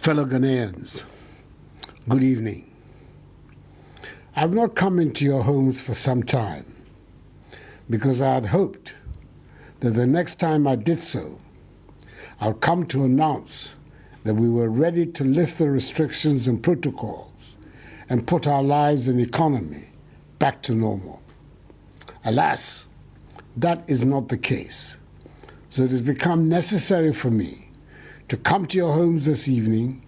Fellow Ghanaians, good evening. I've not come into your homes for some time because I had hoped that the next time I did so, I'd come to announce that we were ready to lift the restrictions and protocols and put our lives and economy back to normal. Alas, that is not the case. So it has become necessary for me to come to your homes this evening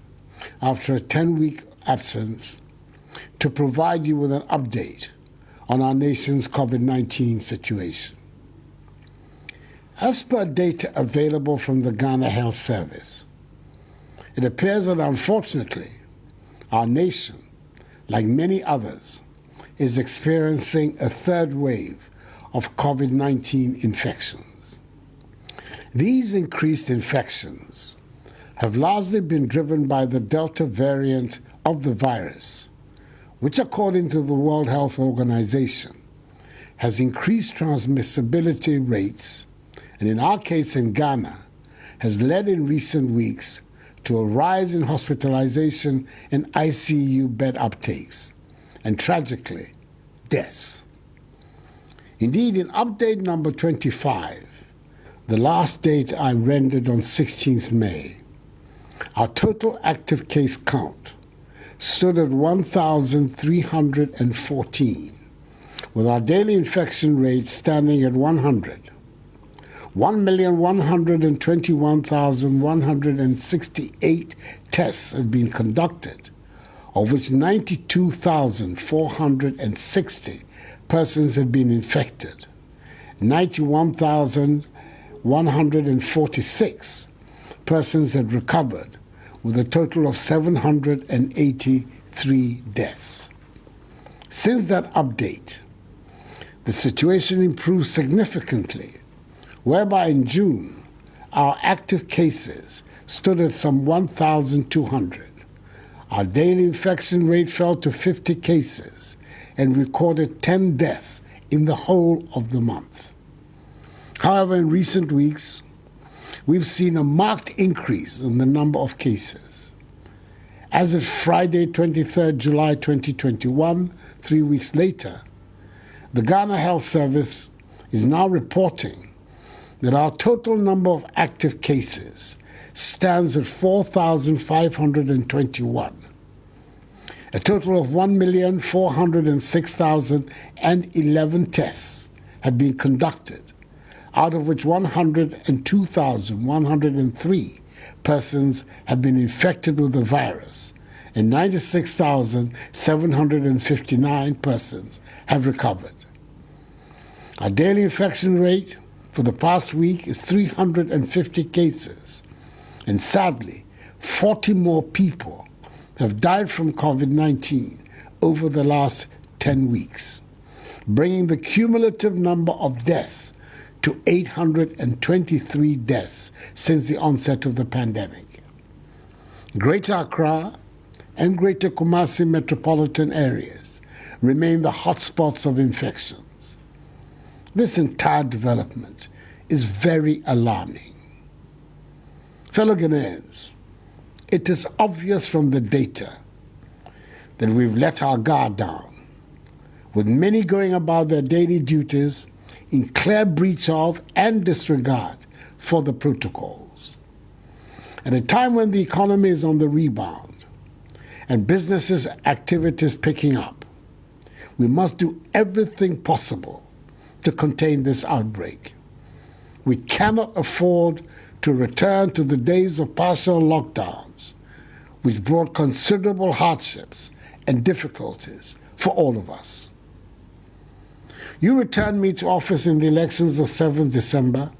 after a 10-week absence to provide you with an update on our nation's COVID-19 situation. As per data available from the Ghana Health Service, it appears that unfortunately our nation, like many others, is experiencing a third wave of COVID-19 infections. These increased infections have largely been driven by the Delta variant of the virus, which according to the World Health Organization has increased transmissibility rates and in our case in Ghana has led in recent weeks to a rise in hospitalization and ICU bed uptakes and tragically deaths. Indeed, in update number 25, the last date I rendered on 16th May, our total active case count stood at 1,314, with our daily infection rate standing at 100. 1,121,168 tests had been conducted, of which 92,460 persons had been infected. 91,146 persons had recovered, with a total of 783 deaths. Since that update, the situation improved significantly, whereby in June, our active cases stood at some 1,200. Our daily infection rate fell to 50 cases and recorded 10 deaths in the whole of the month. However, in recent weeks, we've seen a marked increase in the number of cases. As of Friday, 23rd July 2021, 3 weeks later, the Ghana Health Service is now reporting that our total number of active cases stands at 4,521. A total of 1,406,011 tests have been conducted, out of which 102,103 persons have been infected with the virus and 96,759 persons have recovered. Our daily infection rate for the past week is 350 cases, and sadly, 40 more people have died from COVID-19 over the last 10 weeks, bringing the cumulative number of deaths to 823 deaths since the onset of the pandemic. Greater Accra and Greater Kumasi metropolitan areas remain the hotspots of infections. This entire development is very alarming. Fellow Ghanaians, it is obvious from the data that we've let our guard down, with many going about their daily duties in clear breach of and disregard for the protocols. At a time when the economy is on the rebound and businesses' activities picking up, we must do everything possible to contain this outbreak. We cannot afford to return to the days of partial lockdowns, which brought considerable hardships and difficulties for all of us. You returned me to office in the elections of 7th December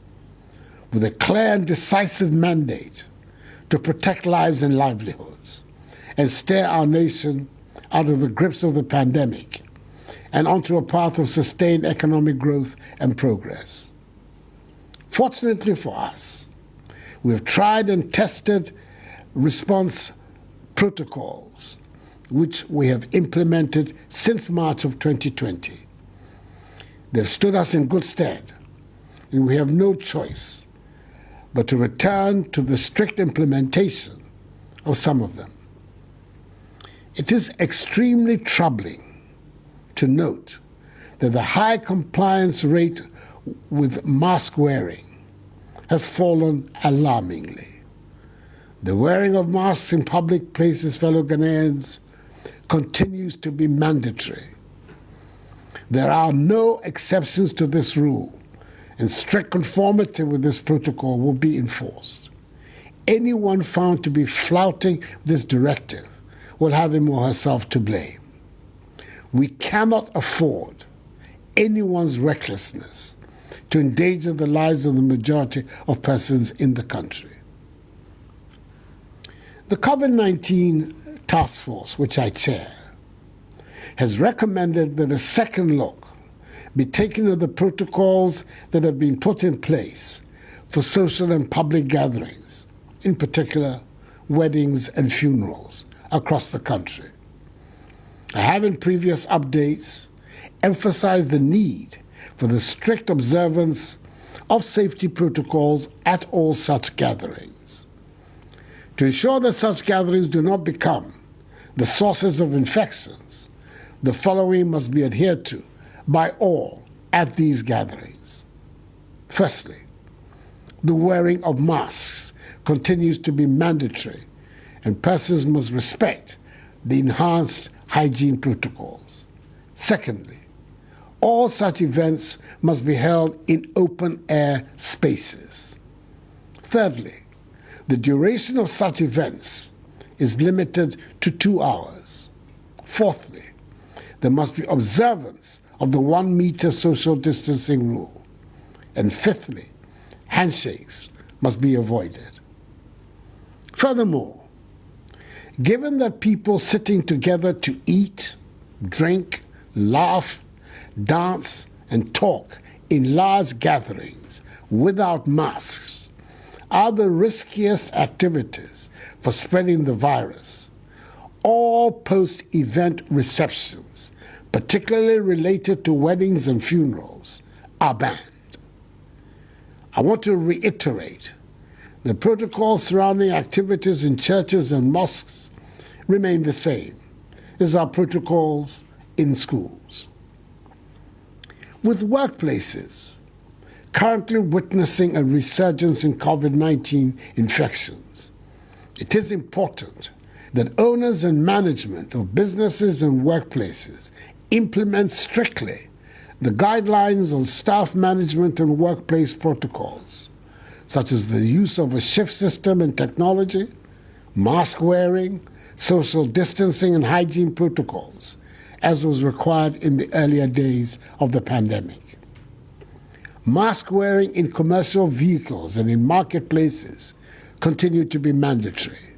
with a clear and decisive mandate to protect lives and livelihoods and steer our nation out of the grips of the pandemic and onto a path of sustained economic growth and progress. Fortunately for us, we have tried and tested response protocols, which we have implemented since March of 2020. They've stood us in good stead, and we have no choice but to return to the strict implementation of some of them. It is extremely troubling to note that the high compliance rate with mask wearing has fallen alarmingly. The wearing of masks in public places, fellow Ghanaians, continues to be mandatory. There are no exceptions to this rule, and strict conformity with this protocol will be enforced. Anyone found to be flouting this directive will have him or herself to blame. We cannot afford anyone's recklessness to endanger the lives of the majority of persons in the country. The COVID-19 task force, which I chair, has recommended that a second look be taken of the protocols that have been put in place for social and public gatherings, in particular weddings and funerals across the country. I have in previous updates emphasized the need for the strict observance of safety protocols at all such gatherings. To ensure that such gatherings do not become the sources of infections, the following must be adhered to by all at these gatherings. Firstly, the wearing of masks continues to be mandatory, and persons must respect the enhanced hygiene protocols. Secondly, all such events must be held in open-air spaces. Thirdly, the duration of such events is limited to 2 hours. Fourthly, there must be observance of the 1 meter social distancing rule. And fifthly, handshakes must be avoided. Furthermore, given that people sitting together to eat, drink, laugh, dance, and talk in large gatherings without masks are the riskiest activities for spreading the virus, all post-event receptions, particularly related to weddings and funerals, are banned. I want to reiterate the protocols surrounding activities in churches and mosques remain the same as our protocols in schools. With workplaces currently witnessing a resurgence in COVID-19 infections, it is important that owners and management of businesses and workplaces implement strictly the guidelines on staff management and workplace protocols, such as the use of a shift system and technology, mask wearing, social distancing, and hygiene protocols, as was required in the earlier days of the pandemic. Mask wearing in commercial vehicles and in marketplaces continue to be mandatory.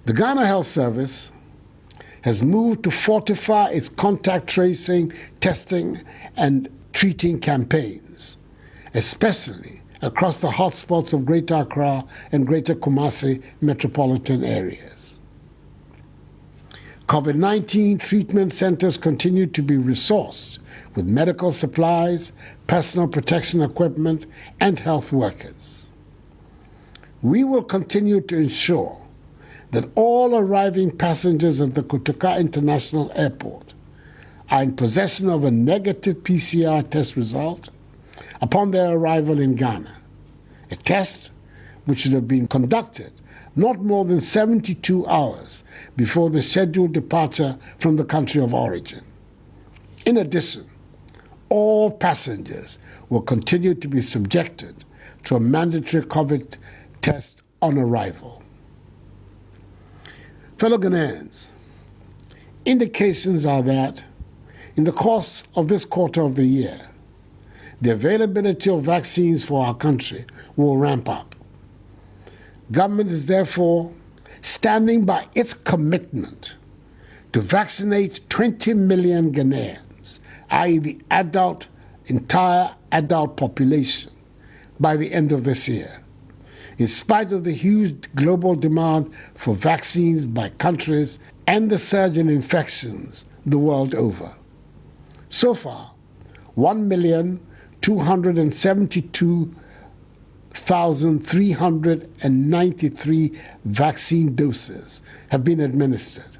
The Ghana Health Service has moved to fortify its contact tracing, testing, and treating campaigns, especially across the hotspots of Greater Accra and Greater Kumasi metropolitan areas. COVID-19 treatment centers continue to be resourced with medical supplies, personal protection equipment, and health workers. We will continue to ensure that all arriving passengers at the Kotoka International Airport are in possession of a negative PCR test result upon their arrival in Ghana, a test which should have been conducted not more than 72 hours before the scheduled departure from the country of origin. In addition, all passengers will continue to be subjected to a mandatory COVID test on arrival. Fellow Ghanaians, indications are that in the course of this quarter of the year, the availability of vaccines for our country will ramp up. Government is therefore standing by its commitment to vaccinate 20 million Ghanaians, i.e. the entire adult population, by the end of this year, in spite of the huge global demand for vaccines by countries and the surge in infections the world over. So far, 1,272,000 1,393 vaccine doses have been administered,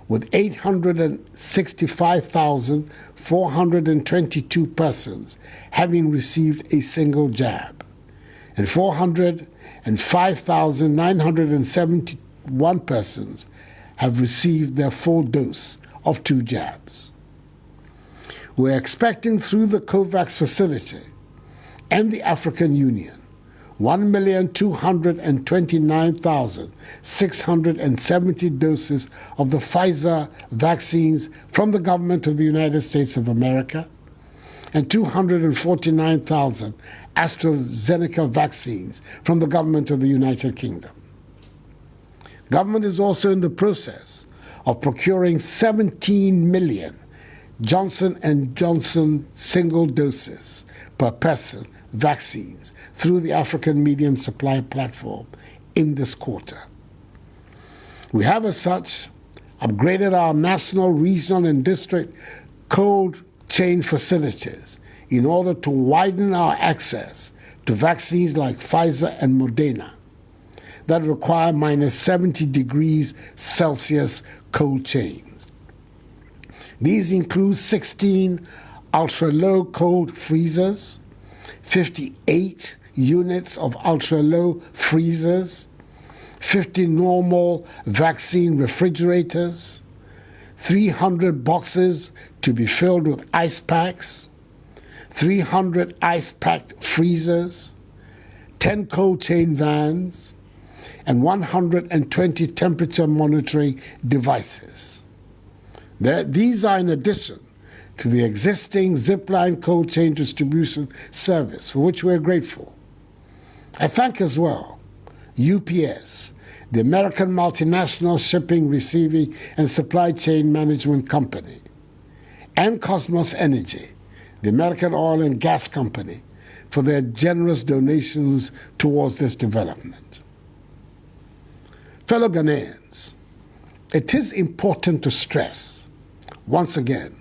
with 865,422 persons having received a single jab, and 405,971 persons have received their full dose of 2 jabs. We're expecting through the COVAX facility and the African Union 1,229,670 doses of the Pfizer vaccines from the government of the United States of America and 249,000 AstraZeneca vaccines from the government of the United Kingdom. Government is also in the process of procuring 17 million Johnson & Johnson single doses per person vaccines through the African Medium Supply Platform in this quarter. We have, as such, upgraded our national, regional, and district cold chain facilities in order to widen our access to vaccines like Pfizer and Moderna that require minus 70 degrees Celsius cold chains. These include 16 ultra-low cold freezers, 58 units of ultra-low freezers, 50 normal vaccine refrigerators, 300 boxes to be filled with ice packs, 300 ice-packed freezers, 10 cold chain vans, and 120 temperature monitoring devices. These are in addition to the existing zipline cold chain distribution service, for which we're grateful. I thank as well UPS, the American multinational shipping, receiving, and supply chain management company, and Cosmos Energy, the American oil and gas company, for their generous donations towards this development. Fellow Ghanaians, it is important to stress, once again,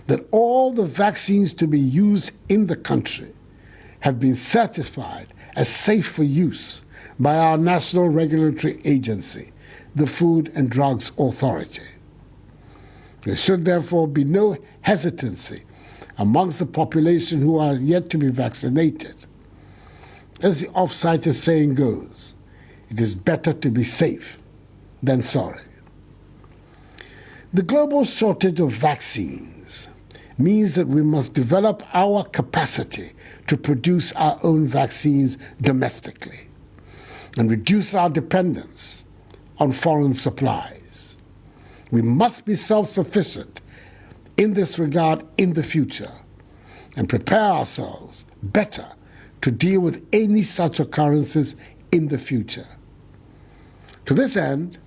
that all the vaccines to be used in the country have been certified as safe for use by our national regulatory agency, the Food and Drugs Authority. There should therefore be no hesitancy amongst the population who are yet to be vaccinated. As the oft-cited saying goes, it is better to be safe than sorry. The global shortage of vaccines means that we must develop our capacity to produce our own vaccines domestically and reduce our dependence on foreign supplies. We must be self-sufficient in this regard in the future and prepare ourselves better to deal with any such occurrences in the future. To this end,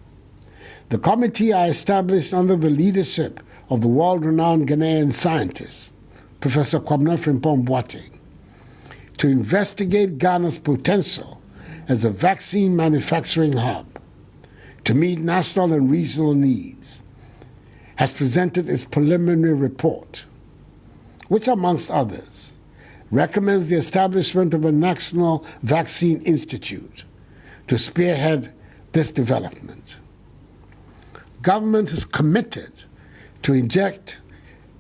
the committee I established under the leadership of the world-renowned Ghanaian scientist, Professor Kwabena Frimpong-Boateng, to investigate Ghana's potential as a vaccine manufacturing hub to meet national and regional needs, has presented its preliminary report, which, amongst others, recommends the establishment of a National Vaccine Institute to spearhead this development. Government is committed to inject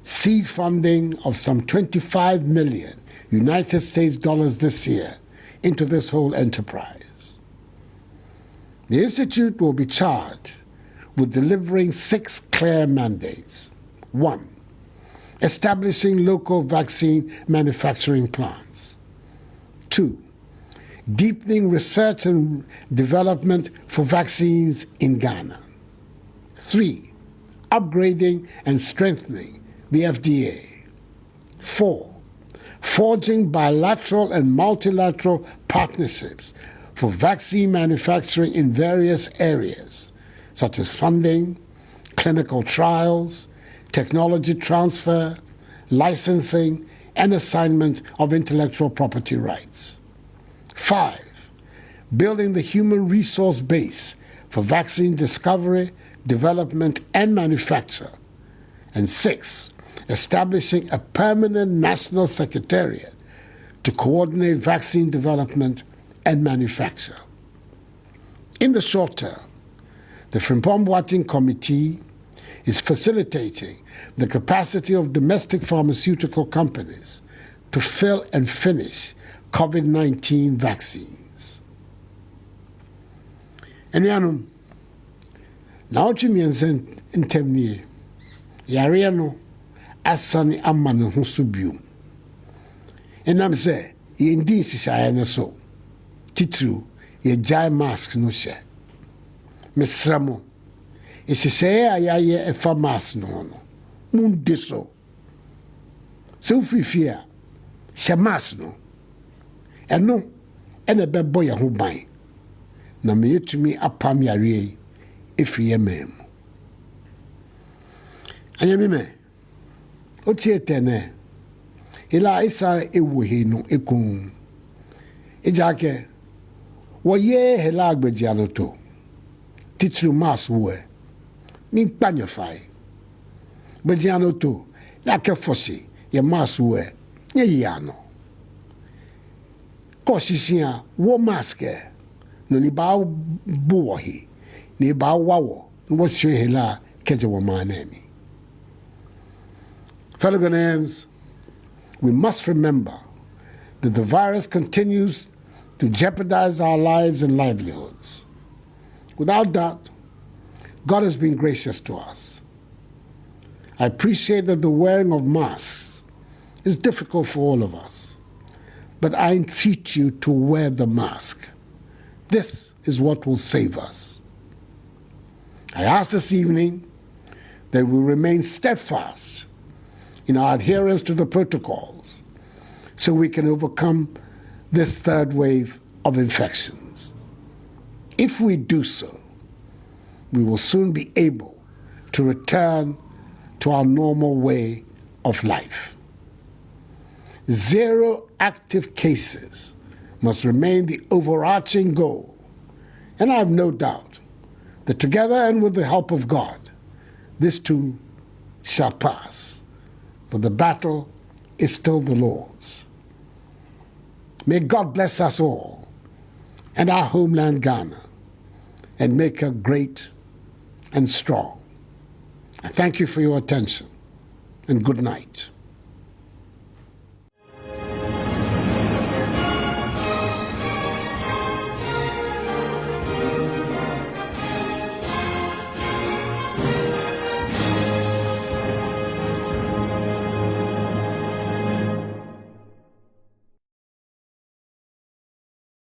seed funding of some 25 million United States dollars this year into this whole enterprise. The Institute will be charged with delivering 6 clear mandates. 1, establishing local vaccine manufacturing plants. 2, deepening research and development for vaccines in Ghana. 3, upgrading and strengthening the FDA. 4, forging bilateral and multilateral partnerships for vaccine manufacturing in various areas, such as funding, clinical trials, technology transfer, licensing, and assignment of intellectual property rights. 5, building the human resource base for vaccine discovery, development, and manufacture. And 6, establishing a permanent national secretariat to coordinate vaccine development and manufacture. In the short term, the Frimpong-Boateng Committee is facilitating the capacity of domestic pharmaceutical companies to fill and finish COVID-19 vaccines. Enuanom, na otwe miense ntemnie, yare no asane ama ne ho so biom. Enam se, yendi hyehyɛ ne so. Titru, ye jai mask no hye. Mesramo, hyehyɛ a yaye efa mask no no. Mundi so. Se ufifi a, hye mask no. Eno, ene bɛbɔ ye ho ban. Na me yetumi apam yare yi efiri ye mem. Anyame me. Otie tene. Ila isa ewohe no ekun. Ejake woye hela agbejiano to. Titru mas we. Min panyefai. Bejiano to. La ke fosi ye mas we. Nye yano. Kosisia wo maske. No ni ba buwahi. Ni ba wawo. No shwe hela keje wa manemi. Fellow Ghanaians, we must remember that the virus continues to jeopardize our lives and livelihoods. Without doubt, God has been gracious to us. I appreciate that the wearing of masks is difficult for all of us, but I entreat you to wear the mask. This is what will save us. I ask this evening that we remain steadfast in our adherence to the protocols so we can overcome this third wave of infections. If we do so, we will soon be able to return to our normal way of life. 0 active cases must remain the overarching goal, and I have no doubt that together and with the help of God, this too shall pass. For the battle is still the Lord's. May God bless us all and our homeland Ghana and make her great and strong. I thank you for your attention and good night.